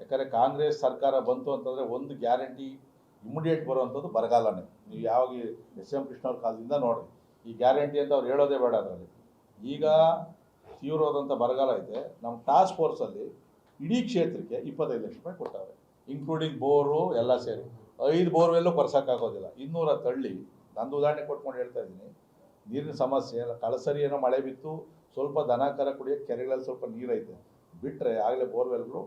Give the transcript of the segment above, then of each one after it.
ಯಾಕಂದರೆ ಕಾಂಗ್ರೆಸ್ ಸರ್ಕಾರ ಬಂತು ಅಂತಂದರೆ ಒಂದು ಗ್ಯಾರಂಟಿ ಇಮಿಡಿಯೇಟ್ ಬರುವಂಥದ್ದು ಬರಗಾಲನೇ. ನೀವು ಯಾವಾಗ ಎಸ್ ಎಂ ಕೃಷ್ಣ ಅವ್ರ ಕಾಲದಿಂದ ನೋಡಿರಿ, ಈ ಗ್ಯಾರಂಟಿ ಅಂತ ಅವ್ರು ಹೇಳೋದೇ ಬೇಡ. ಅದರಲ್ಲಿ ಈಗ ತೀವ್ರವಾದಂಥ ಬರಗಾಲ ಐತೆ. ನಮ್ಮ ಟಾಸ್ಕ್ ಫೋರ್ಸಲ್ಲಿ ಇಡೀ ಕ್ಷೇತ್ರಕ್ಕೆ 25 ಲಕ್ಷ ರೂಪಾಯಿ ಕೊಟ್ಟವ್ರೆ, ಇನ್ಕ್ಲೂಡಿಂಗ್ ಬೋರು ಎಲ್ಲ ಸೇರಿ. 5 ಬೋರ್ವೆಲ್ಲೂ ಕೊರ್ಸೋಕ್ಕಾಗೋದಿಲ್ಲ. 200 ತಳ್ಳಿ, ನಂದು ಉದಾಹರಣೆ ಕೊಟ್ಕೊಂಡು ಹೇಳ್ತಾ ಇದ್ದೀನಿ. ನೀರಿನ ಸಮಸ್ಯೆ ಕಳಸರಿ ಏನೋ ಮಳೆ ಬಿತ್ತು, ಸ್ವಲ್ಪ ದನ ಕರ ಕುಡಿಯೋಕ್ಕೆ ಕೆರೆಗಳಲ್ಲಿ ಸ್ವಲ್ಪ ನೀರೈತೆ, ಬಿಟ್ಟರೆ ಆಗಲೇ ಬೋರ್ವೆಲ್ಗಳು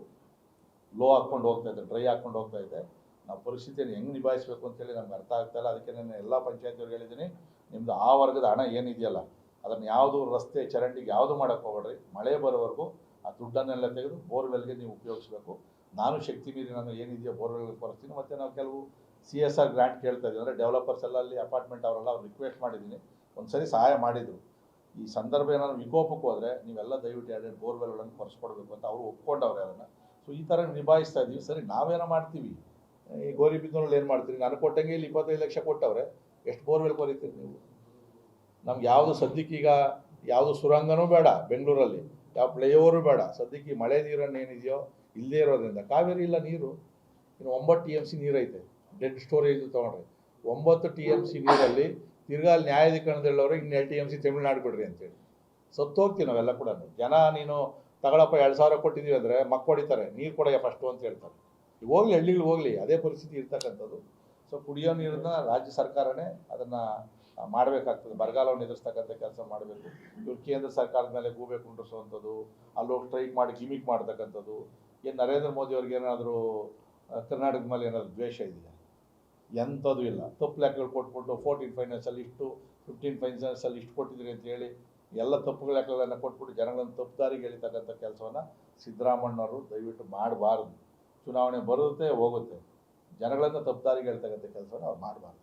ಲೋ ಹಾಕ್ಕೊಂಡು ಹೋಗ್ತಾಯಿದೆ, ಡ್ರೈ ಹಾಕ್ಕೊಂಡು ಹೋಗ್ತಾಯಿದೆ. ನಾವು ಪರಿಸ್ಥಿತಿಯನ್ನು ಹೆಂಗೆ ನಿಭಾಯಿಸಬೇಕು ಅಂತೇಳಿ ನಮ್ಗೆ ಅರ್ಥ ಆಗ್ತಾಯಿಲ್ಲ. ಅದಕ್ಕೆ ನಾನು ಎಲ್ಲ ಪಂಚಾಯತಿಯವ್ರಿಗೆ ಹೇಳಿದ್ದೀನಿ, ನಿಮ್ಮದು ಆ ವರ್ಗದ ಹಣ ಏನಿದೆಯಲ್ಲ ಅದನ್ನು ಯಾವುದು ರಸ್ತೆ ಚರಂಡಿಗೆ ಯಾವುದು ಮಾಡೋಕ್ಕೆ ಹೋಗ್ಬೇಡ್ರಿ. ಮಳೆ ಬರೋವರೆಗೂ ಆ ದುಡ್ಡನ್ನೆಲ್ಲ ತೆಗೆದು ಬೋರ್ವೆಲ್ಗೆ ನೀವು ಉಪಯೋಗಿಸ್ಬೇಕು. ನಾನು ಶಕ್ತಿ ಮೀರಿ ನಾನು ಏನಿದೆಯೋ ಬೋರ್ವೆಲ್ಗೆ ಕೊಡಿಸ್ತೀನಿ. ಮತ್ತು ನಾವು ಕೆಲವು CSR ಗ್ರಾಂಟ್ ಕೇಳ್ತಾ ಇದ್ದೀವಿ, ಅಂದರೆ ಡೆವಲಪರ್ಸ್ ಎಲ್ಲ ಅಲ್ಲಿ ಅಪಾರ್ಟ್ಮೆಂಟ್ ಅವರೆಲ್ಲ ಅವ್ರು ರಿಕ್ವೆಸ್ಟ್ ಮಾಡಿದ್ದೀನಿ. ಒಂದು ಸರಿ ಸಹಾಯ ಮಾಡಿದರು. ಈ ಸಂದರ್ಭ ಏನಾದ್ರು ವಿಕೋಪಕ್ಕೆ ಹೋದರೆ ನೀವೆಲ್ಲ ದಯವಿಟ್ಟು 2 ಬೋರ್ವೆಲ್ಗಳನ್ನು ಕೊಡಿಸ್ಕೊಡ್ಬೇಕು ಅಂತ ಅವರು ಒಪ್ಕೊಂಡವ್ರೆ ಅದನ್ನು. ಸೊ ಈ ಥರ ನಿಭಾಯಿಸ್ತಾ ಇದ್ದೀವಿ. ಸರಿ, ನಾವೇನೋ ಮಾಡ್ತೀವಿ, ಈ ಗೌರಿಬಿದನೂರಲ್ಲಿ ಏನು ಮಾಡ್ತೀರಿ? ನಾನು ಕೊಟ್ಟಂಗೆ ಇಲ್ಲಿ 25 ಲಕ್ಷ ಕೊಟ್ಟವ್ರೆ, ಎಷ್ಟು ಬೋರ್ವೆಲ್ ಕೊರಿತೀರಿ ನೀವು? ನಮ್ಗೆ ಯಾವುದು ಸದ್ಯಕ್ಕೀಗ ಯಾವುದು ಸುರಂಗನೂ ಬೇಡ ಬೆಂಗಳೂರಲ್ಲಿ, ಯಾವ ಫ್ಲೈಓವರು ಬೇಡ. ಸದ್ಯಕ್ಕೆ ಮಳೆ ನೀರನ್ನು ಏನಿದೆಯೋ ಇಲ್ಲದೇ ಇರೋದ್ರಿಂದ ಕಾವೇರಿ ಇಲ್ಲ ನೀರು. ಇನ್ನು 9 TMC ನೀರೈತೆ ಡೆಡ್ ಸ್ಟೋರೇಜ್ ತೊಗೊಂಡ್ರೆ. 9 TMC ನೀರಲ್ಲಿ ತಿರ್ಗಾ ಅಲ್ಲಿ ನ್ಯಾಯಾಧಿಕರಣದಲ್ಲವ್ರೆ ಇನ್ನು 2 TMC ತಮಿಳ್ನಾಡು ಬಿಡ್ರಿ ಅಂತೇಳಿ ಸತ್ತೋಗ್ತೀವಿ ನಾವೆಲ್ಲ ಕೂಡ. ಜನ ನೀನು ತಗೊಳಪ್ಪ 2,000 ಕೊಟ್ಟಿದ್ದೀವಿ ಅಂದರೆ ಮಕ್ಕ ಹೊಡಿತಾರೆ, ನೀರು ಕೊಡಯ್ಯ ಫಸ್ಟು ಅಂತ ಹೇಳ್ತಾರೆ. ಈಗ ಹೋಗಲಿ, ಹಳ್ಳಿಗಳು ಹೋಗಲಿ, ಅದೇ ಪರಿಸ್ಥಿತಿ ಇರ್ತಕ್ಕಂಥದ್ದು. ಸೊ ಕುಡಿಯೋ ನೀರನ್ನ ರಾಜ್ಯ ಸರ್ಕಾರನೇ ಅದನ್ನು ಮಾಡಬೇಕಾಗ್ತದೆ. ಬರಗಾಲವನ್ನು ಎದುರಿಸ್ತಕ್ಕಂಥ ಕೆಲಸ ಮಾಡಬೇಕು. ಇವ್ರು ಕೇಂದ್ರ ಸರ್ಕಾರದ ಮೇಲೆ ಗೂಬೆ ಕುಂಡ್ರಿಸುವಂಥದ್ದು, ಅಲ್ಲೋಗಿ ಸ್ಟ್ರೈಕ್ ಮಾಡಿ ಗಿಮಿಕ್ ಮಾಡ್ತಕ್ಕಂಥದ್ದು. ಏನು ನರೇಂದ್ರ ಮೋದಿ ಅವ್ರಿಗೆ ಏನಾದರೂ ಕರ್ನಾಟಕದ ಮೇಲೆ ಏನಾದರೂ ದ್ವೇಷ ಇದೆಯಾ? ಎಂಥದ್ದು ಇಲ್ಲ. ತಪ್ಪು ಲೆಕ್ಕಗಳು ಕೊಟ್ಬಿಟ್ಟು 14 ಫೈನಾನ್ಸಲ್ಲಿ ಇಷ್ಟು, 15 ಫೈನಾನ್ಸಲ್ಲಿ ಇಷ್ಟು ಕೊಟ್ಟಿದ್ದೀರಿ ಅಂತ ಹೇಳಿ ಎಲ್ಲ ತಪ್ಪು ಲೆಕ್ಕಗಳನ್ನು ಕೊಟ್ಬಿಟ್ಟು ಜನಗಳನ್ನು ತಪ್ಪು ದಾರಿಗೆ ಎಳಿತಕ್ಕಂಥ ಕೆಲಸವನ್ನು ಸಿದ್ದರಾಮಣ್ಣವರು ದಯವಿಟ್ಟು ಮಾಡಬಾರ್ದು. ಚುನಾವಣೆ ಬರುತ್ತೆ ಹೋಗುತ್ತೆ, ಜನಗಳನ್ನು ತಪ್ಪು ದಾರಿಗೆ ಎಳಿತಕ್ಕಂಥ ಕೆಲಸವನ್ನು ಅವ್ರು ಮಾಡಬಾರ್ದು.